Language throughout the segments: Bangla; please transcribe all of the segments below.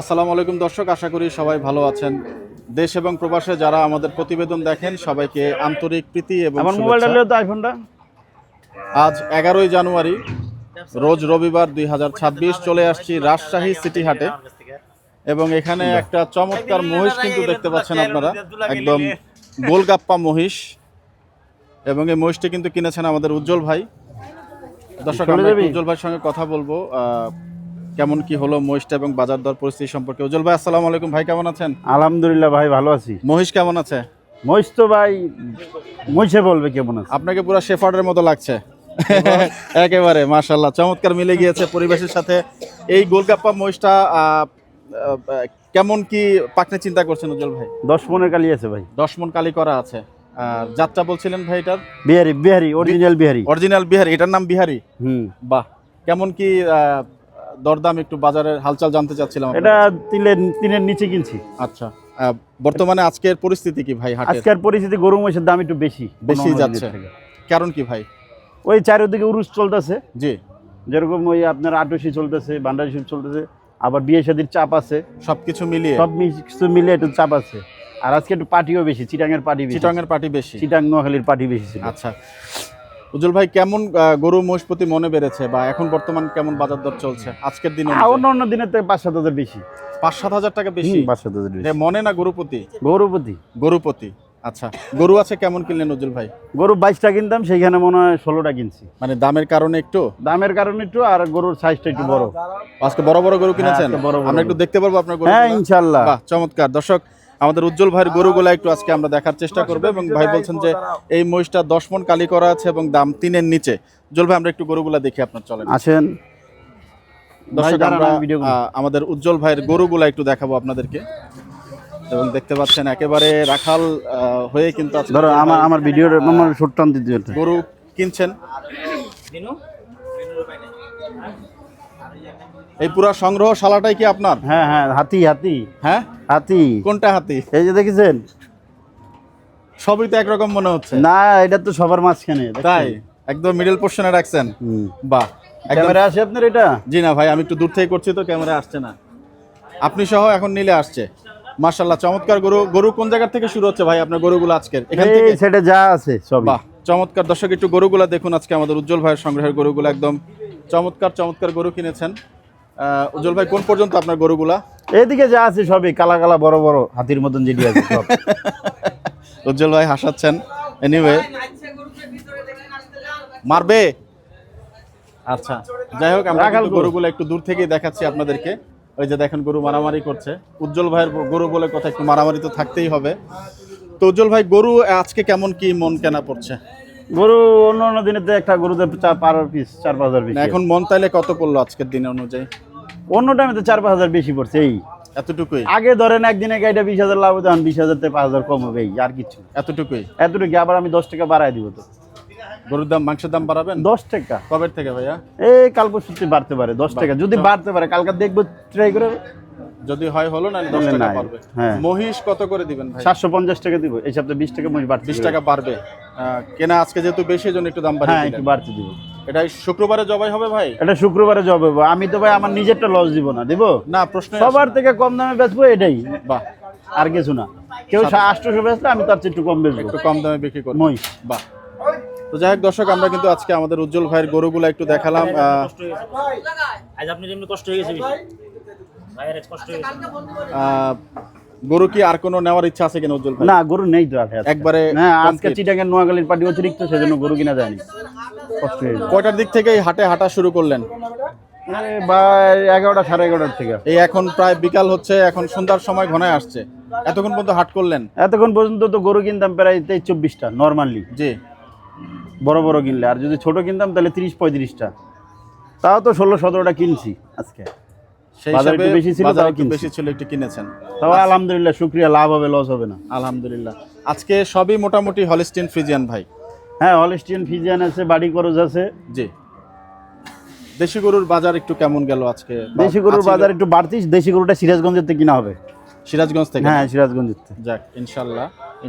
আসসালামু আলাইকুম দর্শক, আশা করি সবাই ভালো আছেন। দেশ এবং প্রবাসে যারা আমাদের প্রতিবেদন দেখেন সবাইকে আন্তরিক প্রীতি এবং আমার শুভেচ্ছা। মোবাইলটা নিয়ে তো আইফোনটা আজ 11ই জানুয়ারি রোজ রবিবার 2026 চলে আসছি রাজশাহী সিটি হাটে এবং এখানে একটা চমৎকার মহিষ কিন্তু দেখতে পাচ্ছেন আপনারা, একদম গোলগাপ্পা মহিষ, এবং এই মহিষটি কিন্তু কিনেছেন আমাদের উজ্জ্বল ভাই। দর্শক, আমরা একটু উজ্জ্বল ভাইয়ের সঙ্গে কথা বলবো কেমন কি হলো মহিষটা এবং বাজার দর পরিস্থিতি সম্পর্কে। উজ্জ্বল ভাই, আসসালামু আলাইকুম। ভাই কেমন আছেন? আলহামদুলিল্লাহ ভাই, ভালো আছি। মহিষ কেমন আছে? মহিষ তো ভাই মহিষে বলবে কেমন আছে। আপনাকে পুরো শেফার্ডের মতো লাগছে একেবারে মাশাআল্লাহ, চমৎকার মিলে গিয়েছে পরিবেশের সাথে। এই গোলগাপ্পা মহিষটা কেমন কি পাকনে চিন্তা করছেন উজ্জ্বল ভাই? 10 মনের কালি আছে ভাই। 10 মণ কালি করা আছে। আর যাত্রা বলছিলেন ভাই এটার? বিহারি অরিজিনাল বিহারি। অরিজিনাল বিহারি, এটার নাম বিহারি। বাহ। কেমন কি দরদাম, একটু বাজারের হালচাল জানতে চাচ্ছিলাম। এটা তিনের নিচে কিনছি। আচ্ছা, বর্তমানে আজকের পরিস্থিতি কি ভাই হাটে? আজকের পরিস্থিতি গরু মহিষের দাম একটু বেশি যাচ্ছে, কারণ কি ভাই? ওই চারিদিকে উরুস চলতেছে। জি, যেরকম ওই আপনার আটশি চলতেছে, বান্ডারি চলতেছে, আবার বিয়ে শাদীর চাপ আছে, সবকিছু মিলিয়ে একটু চাপ আছে। আর আজকে একটু পার্টিও বেশি, চিটাঙের পার্টি বেশি, চিটাং নোয়াখালীর পার্টি বেশি ছিল। আচ্ছা উজ্জ্বল ভাই, কেমন গরু মহিষ প্রতি মনে বেড়েছে বা এখন বর্তমান কেমন বাজার দর চলছে আজকের দিনে? অন্য দিনের থেকে 5-7 হাজার বেশি। 5-7 হাজার টাকা বেশি? 5-7 হাজার বেশি মনে না গরুপতি? গরুপতি। আচ্ছা, গরু আছে কেমন কিনলেন উজ্জ্বল ভাই? গরু 22টা কিনতাম, সেইখানে মনে হয় 16টা কিনছি। মানে দামের কারণে একটু আর গরুর সাইজটা একটু বড়। আজকে বড় বড় গরু কিনেছেন? আমরা একটু দেখতে পারবো আপনার গরু? হ্যাঁ ইনশাআল্লাহ। বাহ, চমৎকার। দর্শক, আমাদের উজ্জ্বল ভাইয়ের গরুগুলা একটু আজকে আমরা দেখার চেষ্টা করবো এবং ভাই বলছেন যে এই মহিষটা 10 মণ কালি করা আছে এবং দাম 3-এর নিচে। উজ্জ্বল ভাই, আমরা একটু গরুগুলা দেখি, আপনার চলেন আসেন। দর্শক, আমরা আমাদের উজ্জ্বল ভাইয়ের গরুগুলা একটু দেখাবো আপনাদেরকে। এবং দেখতে পাচ্ছেন একেবারে রাখাল হয়ে কিন্তু ধরো আমার ভিডিওর আমার শর্ট টান দিতে গরু কিনছেন। এই পুরো সংগ্রহশালাটাই কি আপনার? হ্যাঁ হ্যাঁ, হাতি। হ্যাঁ, হাতি। কোনটা হাতি? এই যে দেখেছেন, সবই তো একরকম মনে হচ্ছে। না, এটা তো সবার মাঝখানে, তাই একদম মিডল পোরশনে রাখছেন। বাহ, ক্যামেরা আসে আপনার এটা? জি না ভাই, আমি একটু দূর থেকে করছি তো ক্যামেরা আসছে না। আপনি সহ এখন নিলে আসছে। মাশাআল্লাহ, চমৎকার গরু। গরু কোন জায়গা থেকে শুরু হচ্ছে ভাই আপনার গরুগুলো আজকের? এখান থেকে? এই সেটা যা আছে সব। বাহ, চমৎকার। দর্শক, একটু গরুগুলা দেখুন। আজকে আমাদের উজ্জ্বল ভাইয়ের সংগ্রহের গরুগুলো একদম চমৎকার গরু কিনেছেন। উজ্জ্বল ভাই, কোন পর্যন্ত আপনার গরুগুলা? এইদিকে যা আছে সবই কালা বড় বড় হাতির মতন যেটি আছে সব। উজ্জ্বল ভাই হাসাচ্ছেন। এনিওয়ে, মারবে। আচ্ছা, যাই হোক, আমরা গরুগুলো একটু দূর থেকেই দেখাচ্ছি আপনাদেরকে। ওই যে দেখেন, গরু মারামারি করছে। উজ্জ্বল ভাইয়ের গরু বলে কথা, একটু মারামারি তো থাকতেই হবে। তো উজ্জ্বল ভাই, গরু আজকে কেমন কি মন কেনা পড়ছে? গরু অন্য দিনের একটা গরুতে 4-5 পিস, 4-5 হাজার বেশি। এখন মন তাইলে কত পড়লো আজকের দিনে অনুযায়ী? অন্য টাইমে তো 4-5 হাজার বেশি পড়ছে। এই এতটুকুই? আগে ধরেন একদিনে গাড়িটা 20,000 লাভ হতো, 20,000 থেকে 5,000 কম হবে, আর কিছু। এতটুকুই? আবার আমি 10 টাকা বাড়াই দিব। তো গরুর দাম, মাংসের দাম বাড়াবেন? 10 টাকা। কবে থেকে ভাইয়া? এই কাল পরশুতে বাড়তে পারে 10 টাকা, যদি বাড়তে পারে। কালকে দেখবো, ট্রাই করে, যদি হয় হলো, না 10 টাকা বাড়বে। হ্যাঁ। মহিষ কত করে দিবেন ভাই? 750 টাকা দিব। এই সপ্তাহে 20 টাকা মহিষ বাড়ছে। 20 টাকা বাড়বে। কেনা আজকে যেহেতু বেশি, জন্য একটু দাম বাড়িয়ে দিলেন। হ্যাঁ, একটু বাড়তে দিব। এটা শুক্রবারে জবাই হবে ভাই? এটা শুক্রবারে জবাই হবে। আমি তো ভাই আমার নিজেরটা লস দিব না, দিব না, প্রশ্ন। সবার থেকে কম দামে বেচবো, এটাই। বাহ, আর কিছু না। কেউ 800 বেচলে আমি তার চেয়ে একটু কম বেচবো, একটু কম দামে বিক্রি করব। মহিষ। বাহ। তো যাই হোক দর্শক, আমরা কিন্তু আজকে আমাদের উজ্জ্বল ভাইয়ের গরুগুলো একটু দেখালাম। আজ আপনি যেমন কষ্ট হয়ে গেছে, ভাইয়ের কষ্ট হয়ে গেছে। গরু কি আর কোনো নেওয়ার ইচ্ছা আছে কিনা উজ্জ্বল ভাই? না, গরু নেই তো একবারে। হ্যাঁ, আজকে চিটাগাং নোয়াখালীর পার্টি অতিরিক্ত, সেজন্য গরু কিনা যায়নি। কষ্ট হয়ে যায়। কয়টার দিক থেকে এই হাটে হাঁটা শুরু করলেন? ভাই 11টা, 11:30 থেকে। এই এখন প্রায় বিকাল হচ্ছে, এখন সন্ধ্যার সময় ঘনায় আসছে। এতক্ষণ পর্যন্ত হাট করলেন? এতক্ষণ পর্যন্ত তো গরু কিনতাম প্রায় 23-24টা নর্মালি। জি, বড় কিনলে। আর যদি ছোট কিনতাম তাহলে 30-35টা। তাও তো 16-17টা কিনছি আজকে। সেই হিসাবে বেশি ছিল, বেশি ছিল, একটু কিনেছেন। তবে আলহামদুলিল্লাহ, শুকরিয়া। লাভ হবে, লস হবে না, আলহামদুলিল্লাহ। আজকে সবই মোটামুটি হলিস্টিন ফ্রিজিয়ান ভাই? হ্যাঁ, হলিস্টিয়ান ফ্রিজিয়ান আছে, বাড়ি করজ আছে। জি। দেশি গরুর বাজার একটু কেমন গেল আজকে? দেশি গরুর বাজার একটু বাড়তি। দেশি গরুটা সিরাজগঞ্জের থেকে কিনা হবে। সিরাজগঞ্জ থেকে? হ্যাঁ, সিরাজগঞ্জের থেকে। যাক,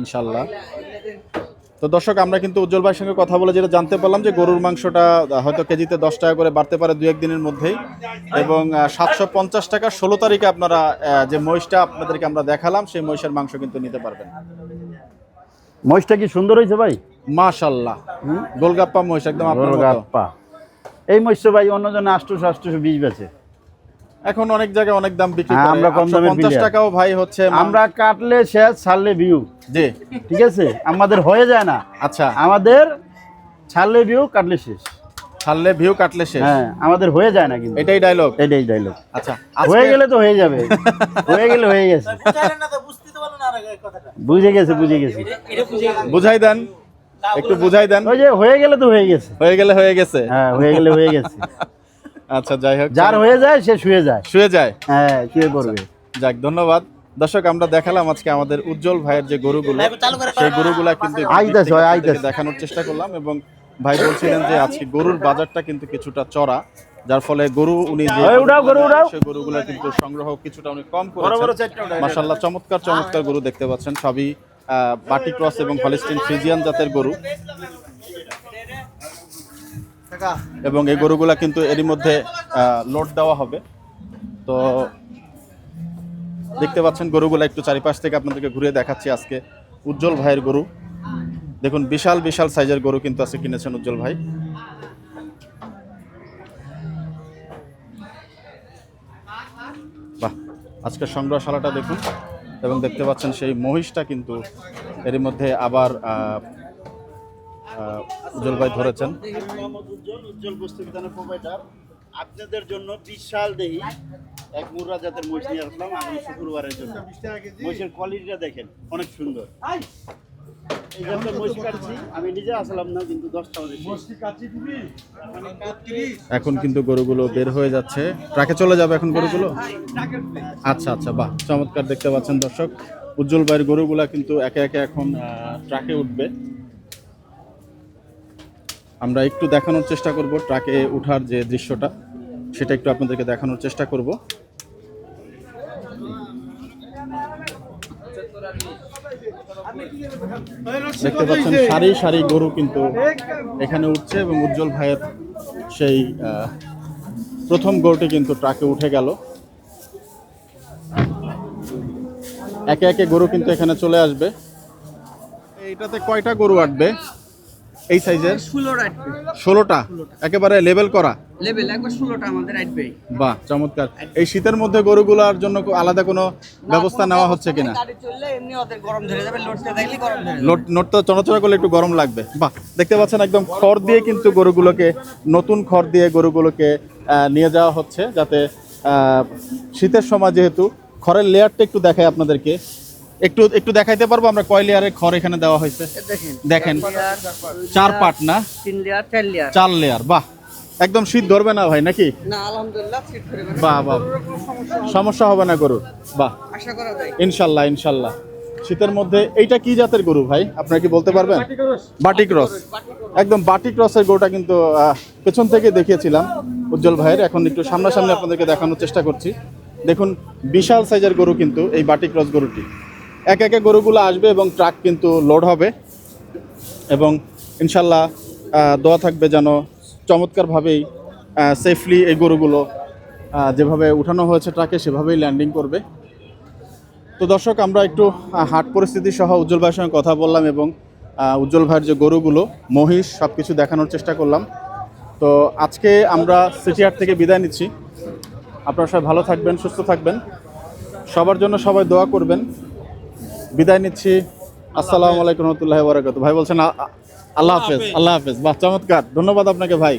ইনশাল্লাহ। তো তো দর্শক, আমরা কিন্তু উজ্জ্বল ভাইয়ের সঙ্গে কথা বলে যেটা জানতে পারলাম যে গরুর মাংসটা হয়তো কেজিতে 10 টাকা করে বাড়তে পারে 2-1 দিনের মধ্যেই, এবং 750 টাকা 16 তারিখে আপনারা যে মহিষটা আপনাদেরকে আমরা দেখালাম সেই মহিষের মাংস কিন্তু নিতে পারবেন। মহিষটা কি সুন্দর হয়েছে ভাই? মাশাআল্লাহ, গোলগাপ্পা মহিষ একদম আপনার মতো। গোলগাপ্পা। এই মহিষটা ভাই অন্যজনে 820 বেচে, এখন অনেক জায়গায় অনেক দাম বিক্রি হ্যাঁ, করে। আমরা কম দামে 850 বিলি। টাকাও ভাই হচ্ছে আমরা কাটলে শেষ, ছাড়লে ভিউ। জি, ঠিক আছে, আমাদের হয়ে যায় না। আচ্ছা, আমাদের ছাড়লে ভিউ, কাটলে শেষ। ছাড়লে ভিউ কাটলে শেষ, হ্যাঁ, আমাদের হয়ে যায় না কিন্তু। এটাই ডায়লগ। এটাই ডায়লগ। আচ্ছা, হয়ে গেলে তো হয়ে যাবে, হয়ে গেলে হয়ে গেছে। বুঝে গেছে, বুঝে গেছে। বুঝাই দেন, একটু বুঝাই দেন। ওই যে হয়ে গেলে তো হয়ে গেছে। হয়ে গেলে হয়ে গেছে। হ্যাঁ, হয়ে গেলে হয়ে গেছে। আচ্ছা, যাই হোক, যার হয়ে যায় সে শুয়ে যায়। শুয়ে যায়। হ্যাঁ, শুয়ে পড়বে। যাক, ধন্যবাদ। দর্শক, আমরা দেখালাম আজকে আমাদের উজ্জ্বল ভাইয়ের যে গরুগুলো, সেই গরুগুলা কিন্তু দেখানোর চেষ্টা করলাম, এবং ভাই বলছিলেন যে আজকে গরুর বাজারটা কিন্তু কিছুটা চড়া, যার ফলে গরু উনি যে সেই গরুগুলা কিন্তু সংগ্রহ কিছুটা উনি কম করেছেন। মাশাআল্লাহ, চমৎকার চমৎকার গরু দেখতে পাচ্ছেন, সবই বাটি ক্রস এবং হলিস্টিন ফ্রিজিয়ান জাতের গরু, এবং এই গরুগুলা কিন্তু এরই মধ্যে লোড দেওয়া হবে। তো দেখতে পাচ্ছেন গরুগুলা, একটু চারিপাশ থেকে আপনাদেরকে ঘুরে দেখাচ্ছি। আজকে উজ্জ্বল ভাইয়ের গরু দেখুন, বিশাল বিশাল সাইজের গরু কিন্তু আজকে কিনেছেন উজ্জ্বল ভাই। বাহ, আজকের সংগ্রহশালাটা দেখুন, এবং দেখতে পাচ্ছেন সেই মহিষটা কিন্তু এরই মধ্যে আবার উজ্জ্বল ভাই ধরেছেন। উজ্জ্বল বস্তু বিতানের প্রোভাইডার আপনাদের জন্য বিশাল দেহি এক মুর্রা জাতের মহিষ নিয়ে আসলাম আগামী শুক্রবারের জন্য। মহিষের কোয়ালিটিটা দেখেন, অনেক সুন্দর। এই জাতের মহিষ কাটছি, আমি নিজে আসলাম না, কিন্তু 10টা এখন কিন্তু গরুগুলো বের হয়ে যাচ্ছে, ট্রাকে চলে যাবে এখন গরুগুলো। আচ্ছা আচ্ছা, বাহ, চমৎকার। দেখতে পাচ্ছেন দর্শক, উজ্জ্বল ভাইয়ের গরুগুলা কিন্তু একে একে এখন ট্রাকে উঠবে। আমরা একটু দেখানোর চেষ্টা করব ট্রাকে ওঠার যে দৃশ্যটা, সেটা একটু আপনাদেরকে দেখানোর চেষ্টা করব। দেখতে পাচ্ছেন সারি সারি গরু কিন্তু এখানে উঠছে, এবং উজ্জ্বল ভাইয়ের সেই প্রথম গরুটি কিন্তু ট্রাকে উঠে গেল। একে একে গরু কিন্তু এখানে চলে আসবে। এইটাতে কয়টা গরু আটবে এই সাইজের? 16টা, একেবারে লেভেল করা লেভেল একবার 16টা আমাদের আইবে। বাহ, চমৎকার। এই শীতের মধ্যে গরুগুলোর জন্য আলাদা কোনো ব্যবস্থা নেওয়া হচ্ছে কিনা? গাড়ি চললে এমনি ওদের গরম ধরে যাবে, লোডতে থাকলে গরম ধরে যাবে। নোট তো চলাচল করলে একটু গরম লাগবে। বাহ, দেখতে পাচ্ছেন একদম খড় দিয়ে কিন্তু গরুগুলোকে, নতুন খড় দিয়ে গরুগুলোকে নিয়ে যাওয়া হচ্ছে, যাতে শীতের সময় যেহেতু খড়ের লেয়ারটা একটু দেখাই আপনাদেরকে। একটু একটু দেখাইতে পারবো আমরা কয় লেয়ারের খড় এখানে দেওয়া হয়েছে? দেখেন, 4 পার্ট না 3 লেয়ার 4 লেয়ার 4 লেয়ার। বাহ, একদম শীত ধরবে না ভাই নাকি? না, আলহামদুলিল্লাহ ফিট করে মানে বাহ বাহ, সমস্যা হবে না গরুর। বাহ, আশা করা যায় ইনশাল্লাহ ইনশাল্লাহ। শীতের মধ্যে এইটা কি জাতের গরু ভাই, আপনারা কি বলতে পারবেন? বাটি ক্রস, একদম বাটি ক্রসের গরুটা কিন্তু পেছন থেকে দেখিয়েছিলাম উজ্জ্বল ভাইয়ের, এখন একটু সামনাসামনি আপনাদেরকে দেখানোর চেষ্টা করছি। দেখুন, বিশাল সাইজের গরু কিন্তু এই বাটি ক্রস গরুটি। এক একে গরুগুলো আসবে এবং ট্রাক কিন্তু লোড হবে, এবং ইনশাল্লাহ দোয়া থাকবে যেন চমৎকারভাবেই সেফলি এই গরুগুলো যেভাবে উঠানো হয়েছে ট্রাকে সেভাবেই ল্যান্ডিং করবে। তো দর্শক, আমরা একটু হাট পরিস্থিতি সহ উজ্জ্বল ভাইয়ের সঙ্গে কথা বললাম, এবং উজ্জ্বল ভাইয়ের যে গরুগুলো, মহিষ, সব কিছু দেখানোর চেষ্টা করলাম। তো আজকে আমরা সিটি হাট থেকে বিদায় নিচ্ছি। আপনারা সবাই ভালো থাকবেন, সুস্থ থাকবেন, সবার জন্য সবাই দোয়া করবেন। বিদায় নিচ্ছি। আসসালামু আলাইকুম রহমতুল্লাহি ওয়া বারাকাতুহু। ভাই বলছেন আল্লাহ হাফেজ। আল্লাহ হাফেজ। বাহ, চমৎকার, ধন্যবাদ আপনাকে ভাই।